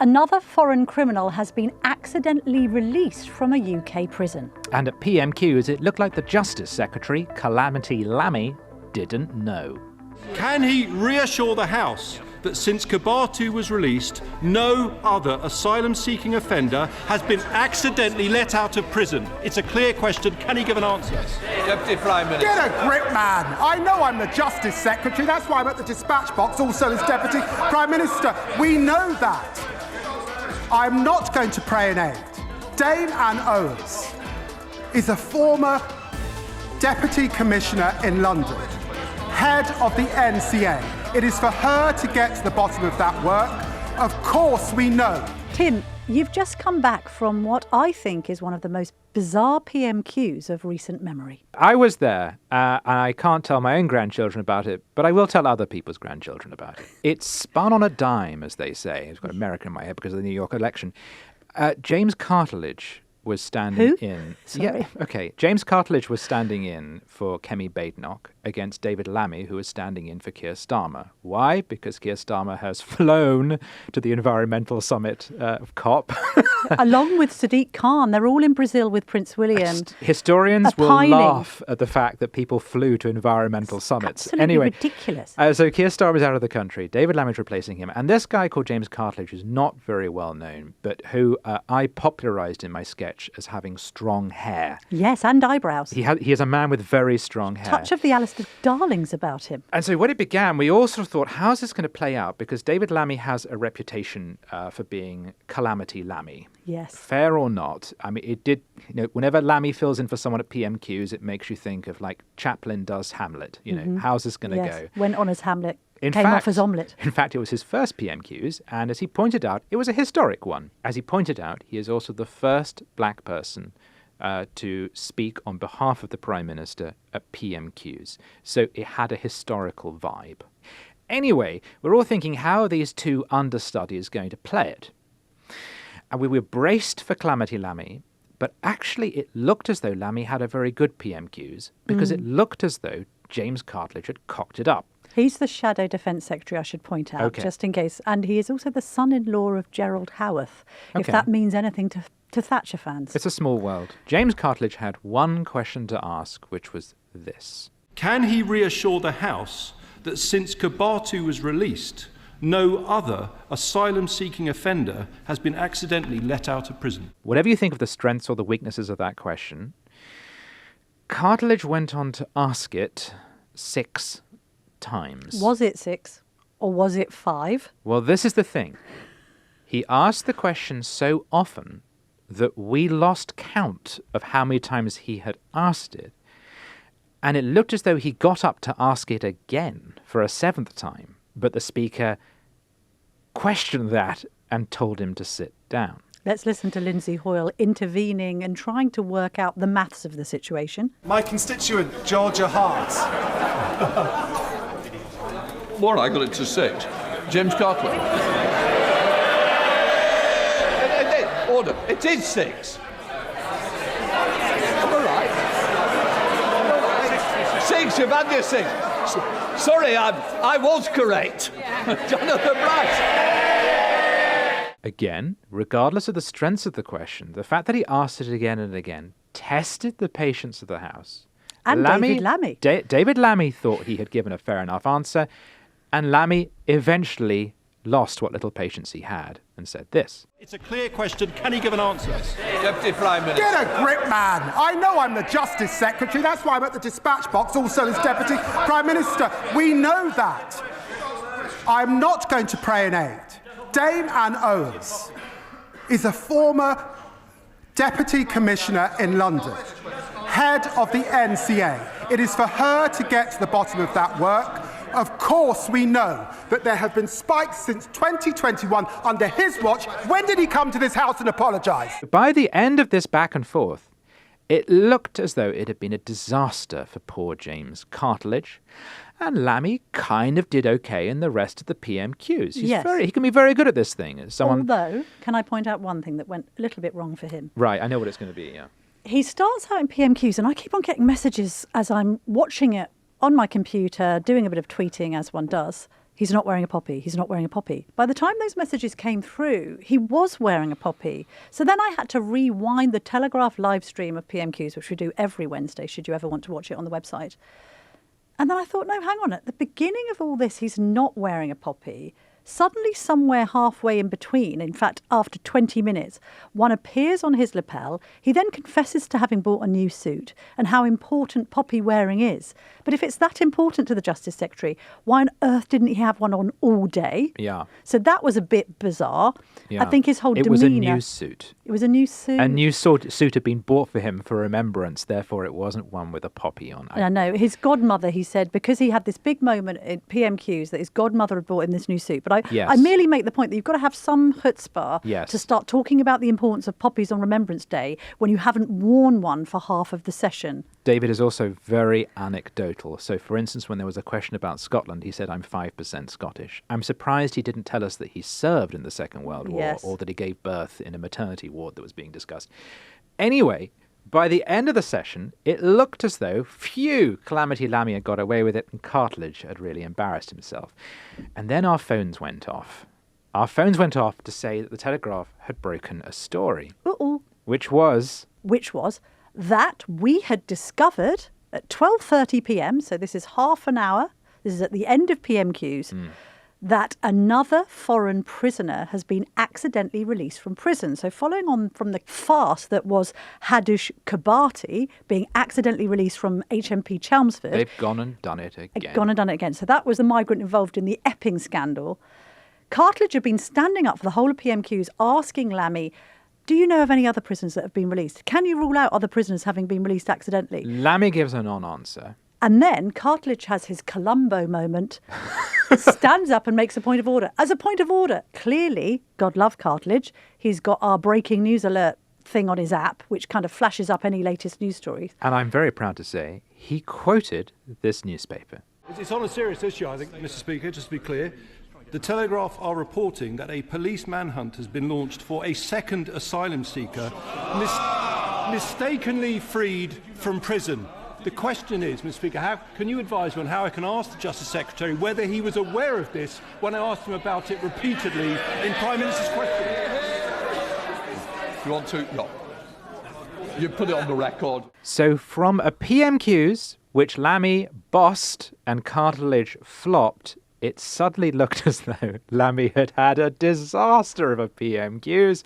Another foreign criminal has been accidentally released from a UK prison. And at PMQs, it looked like the Justice Secretary, Calamity Lammy, didn't know. Can he reassure the House that since Kabatu was released, no other asylum-seeking offender has been accidentally let out of prison? It's a clear question. Can he give an answer? Deputy Prime Minister. Get a grip, man. I know I'm the Justice Secretary. That's why I'm at the dispatch box, also as Deputy Prime Minister. We know that. I'm not going to pray in aid. Dame Anne Owens is a former Deputy Commissioner in London, head of the NCA. It is for her to get to the bottom of that work. Of course we know. Tim, you've just come back from what I think is one of the most bizarre PMQs of recent memory. I was there, and I can't tell my own grandchildren about it, but I will tell other people's grandchildren about it. It's spun on a dime, as they say. I've got American in my head because of the New York election. James Cartlidge was standing in. Sorry. Yeah, okay. James Cartlidge was standing in for Kemi Badenoch against David Lammy, who was standing in for Keir Starmer. Why? Because Keir Starmer has flown to the environmental summit of COP. Along with Sadiq Khan. They're all in Brazil with Prince William. Historians will laugh at the fact that people flew to environmental summits. Absolutely anyway, ridiculous. So Keir Starmer's out of the country. David Lammy's replacing him. And this guy called James Cartlidge is not very well known, but who I popularised in my sketch as having strong hair. Yes, and eyebrows. He is a man with very strong hair. Touch of the Alistair Darlings about him. And so when it began, we all sort of thought, how's this going to play out? Because David Lammy has a reputation for being calamity Lammy. Yes. Fair or not, I mean, it did, whenever Lammy fills in for someone at PMQs, it makes you think of like Chaplin does Hamlet. How's this going to go? Went on as Hamlet. Came fact, off as omelette. In fact, it was his first PMQs, and as he pointed out, it was a historic one. As he pointed out, he is also the first black person to speak on behalf of the Prime Minister at PMQs. So it had a historical vibe. Anyway, we're all thinking, how are these two understudies going to play it? And we were braced for Calamity Lammy, but actually it looked as though Lammy had a very good PMQs, because it looked as though James Cartlidge had cocked it up. He's the Shadow Defence Secretary, I should point out, just in case. And he is also the son-in-law of Gerald Howarth, if that means anything to Thatcher fans. It's a small world. James Cartlidge had one question to ask, which was this. Can he reassure the House that since Kabatu was released, no other asylum-seeking offender has been accidentally let out of prison? Whatever you think of the strengths or the weaknesses of that question, Cartlidge went on to ask it 6 times. Was it 6 or was it 5? Well, this is the thing. He asked the question so often that we lost count of how many times he had asked it. And it looked as though he got up to ask it again for a 7th time, but the Speaker questioned that and told him to sit down. Let's listen to Lindsay Hoyle intervening and trying to work out the maths of the situation. My constituent, Georgia Hart. Well, I got it to 6. James Cartlidge. Order. It is 6. All right. 6. You've had your 6. Sorry, I was correct. Jonathan Brass. Again, regardless of the strengths of the question, the fact that he asked it again and again tested the patience of the House. And David Lammy. David Lammy thought he had given a fair enough answer, and Lammy eventually lost what little patience he had and said this. It's a clear question. Can he give an answer? Deputy Prime Minister. Get a grip, man. I know I'm the Justice Secretary. That's why I'm at the dispatch box, also as Deputy Prime Minister. We know that. I'm not going to pray in aid. Dame Anne Owens is a former Deputy Commissioner in London, head of the NCA. It is for her to get to the bottom of that work. Of course we know that there have been spikes since 2021 under his watch. When did he come to this House and apologise? By the end of this back and forth, it looked as though it had been a disaster for poor James Cartlidge. And Lammy kind of did okay in the rest of the PMQs. He can be very good at this thing. Although, can I point out one thing that went a little bit wrong for him? Right, I know what it's going to be, yeah. He starts out in PMQs, and I keep on getting messages as I'm watching it on my computer, doing a bit of tweeting as one does, he's not wearing a poppy, he's not wearing a poppy. By the time those messages came through, he was wearing a poppy. So then I had to rewind the Telegraph live stream of PMQs, which we do every Wednesday, should you ever want to watch it on the website. And then I thought, no, hang on, at the beginning of all this, he's not wearing a poppy. Suddenly, somewhere halfway in between, in fact, after 20 minutes, one appears on his lapel. He then confesses to having bought a new suit and how important poppy wearing is. But if it's that important to the Justice Secretary, why on earth didn't he have one on all day? Yeah. So that was a bit bizarre. Yeah. I think his whole demeanour... It was a new suit. It was a new suit. A new suit had been bought for him for remembrance, therefore it wasn't one with a poppy on. I know. His godmother, he said, because he had this big moment in PMQs that his godmother had bought him this new suit. But I merely make the point that you've got to have some chutzpah to start talking about the importance of poppies on Remembrance Day when you haven't worn one for half of the session. David is also very anecdotal. So, for instance, when there was a question about Scotland, he said, I'm 5% Scottish. I'm surprised he didn't tell us that he served in the Second World War or that he gave birth in a maternity ward that was being discussed. Anyway, by the end of the session, it looked as though, Calamity Lammy had got away with it and Cartlidge had really embarrassed himself. And then our phones went off. Our phones went off to say that the Telegraph had broken a story. Which was that we had discovered at 12:30 p.m, so this is half an hour, this is at the end of PMQs, that another foreign prisoner has been accidentally released from prison. So following on from the farce that was Hadush Kabati being accidentally released from HMP Chelmsford. They've gone and done it again. So that was the migrant involved in the Epping scandal. Cartlidge had been standing up for the whole of PMQs asking Lammy, do you know of any other prisoners that have been released? Can you rule out other prisoners having been released accidentally? Lammy gives a non-answer. And then Cartlidge has his Columbo moment, stands up and makes a point of order. As a point of order, clearly, God love Cartlidge, he's got our breaking news alert thing on his app, which kind of flashes up any latest news stories. And I'm very proud to say he quoted this newspaper. It's on a serious issue, I think, Mr. Speaker, just to be clear. The Telegraph are reporting that a police manhunt has been launched for a second asylum seeker mistakenly freed from prison. The question is, Mr. Speaker, can you advise me on how I can ask the Justice Secretary whether he was aware of this when I asked him about it repeatedly in Prime Minister's question? You want to? No. You put it on the record. So from a PMQs, which Lammy bossed and Cartlidge flopped, it suddenly looked as though Lammy had had a disaster of a PMQs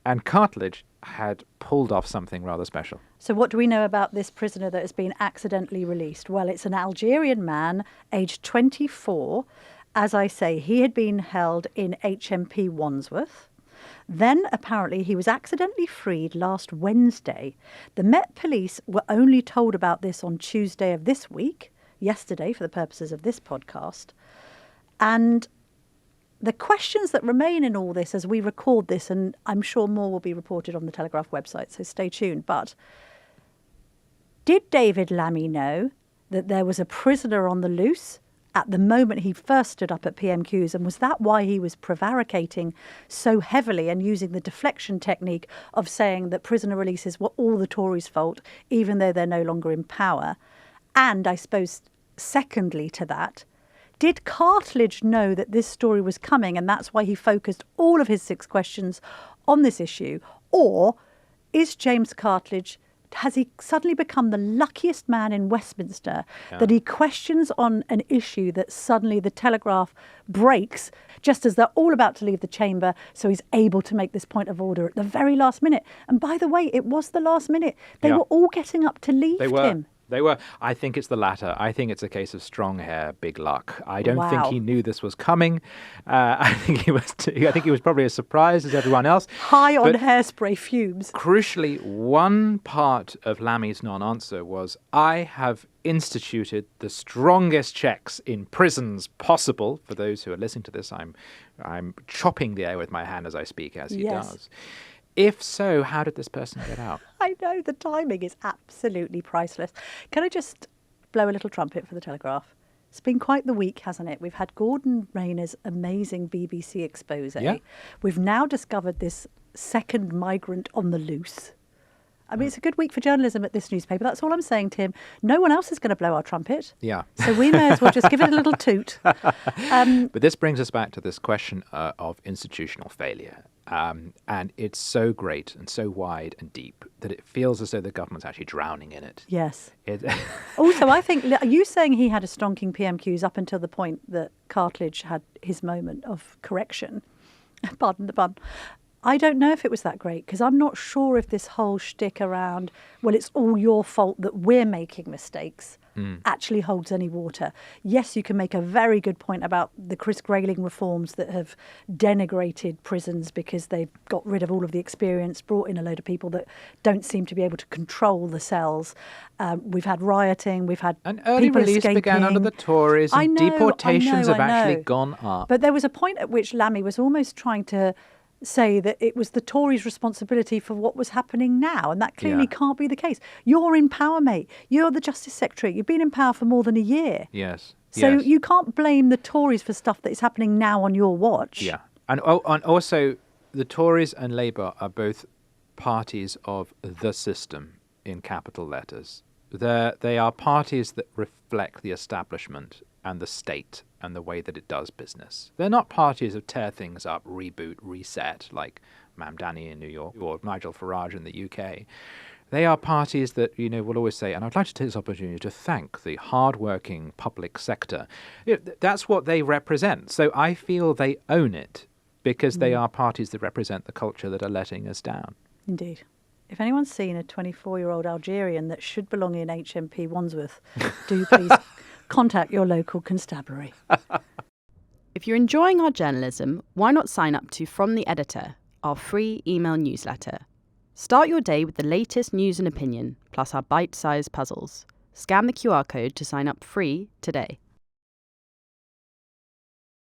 and Cartlidge had pulled off something rather special. So what do we know about this prisoner that has been accidentally released? Well, it's an Algerian man, aged 24. As I say, he had been held in HMP Wandsworth. Then, apparently, he was accidentally freed last Wednesday. The Met Police were only told about this on Tuesday of this week, yesterday for the purposes of this podcast. And the questions that remain in all this as we record this, and I'm sure more will be reported on the Telegraph website, so stay tuned, but did David Lammy know that there was a prisoner on the loose at the moment he first stood up at PMQs, and was that why he was prevaricating so heavily and using the deflection technique of saying that prisoner releases were all the Tories' fault, even though they're no longer in power? And I suppose, secondly to that, did Cartlidge know that this story was coming and that's why he focused all of his 6 questions on this issue? Or is James Cartlidge, has he suddenly become the luckiest man in Westminster that he questions on an issue that suddenly the Telegraph breaks just as they're all about to leave the chamber, so he's able to make this point of order at the very last minute? And by the way, it was the last minute. They were all getting up to leave him. They were. I think it's the latter. I think it's a case of strong hair, big luck. I don't think he knew this was coming. I think he was probably as surprised as everyone else. High on hairspray fumes. Crucially, one part of Lammy's non-answer was, I have instituted the strongest checks in prisons possible. For those who are listening to this, I'm chopping the air with my hand as I speak, as he does. If so, how did this person get out? I know, the timing is absolutely priceless. Can I just blow a little trumpet for the Telegraph? It's been quite the week, hasn't it? We've had Gordon Rayner's amazing BBC expose. We've now discovered this second migrant on the loose. I mean, it's a good week for journalism at this newspaper. That's all I'm saying, Tim. No one else is going to blow our trumpet. Yeah. So we may as well just give it a little toot. But this brings us back to this question of institutional failure. And it's so great and so wide and deep that it feels as though the government's actually drowning in it. Yes. Also, I think, are you saying he had a stonking PMQs up until the point that Cartlidge had his moment of correction? Pardon the pun. I don't know if it was that great, because I'm not sure if this whole shtick around, well, it's all your fault that we're making mistakes, actually holds any water. Yes, you can make a very good point about the Chris Grayling reforms that have denigrated prisons because they've got rid of all of the experience, brought in a load of people that don't seem to be able to control the cells. We've had rioting, we've had An early people release escaping. began under the Tories, and deportations have actually gone up. But there was a point at which Lammy was almost trying to say that it was the Tories' responsibility for what was happening now, and that clearly can't be the case. You're in power, mate. You're the Justice Secretary. You've been in power for more than a year. Yes. So you can't blame the Tories for stuff that is happening now on your watch. Yeah. And also, the Tories and Labour are both parties of the system in capital letters. They are parties that reflect the establishment and the state and the way that it does business. They're not parties of tear things up, reboot, reset, like Mamdani in New York or Nigel Farage in the UK. They are parties that, will always say, and I'd like to take this opportunity to thank the hard-working public sector. That's what they represent. So I feel they own it because they are parties that represent the culture that are letting us down. Indeed. If anyone's seen a 24-year-old Algerian that should belong in HMP Wandsworth, do please contact your local constabulary. If you're enjoying our journalism, why not sign up to From the Editor, our free email newsletter? Start your day with the latest news and opinion, plus our bite-sized puzzles. Scan the QR code to sign up free today.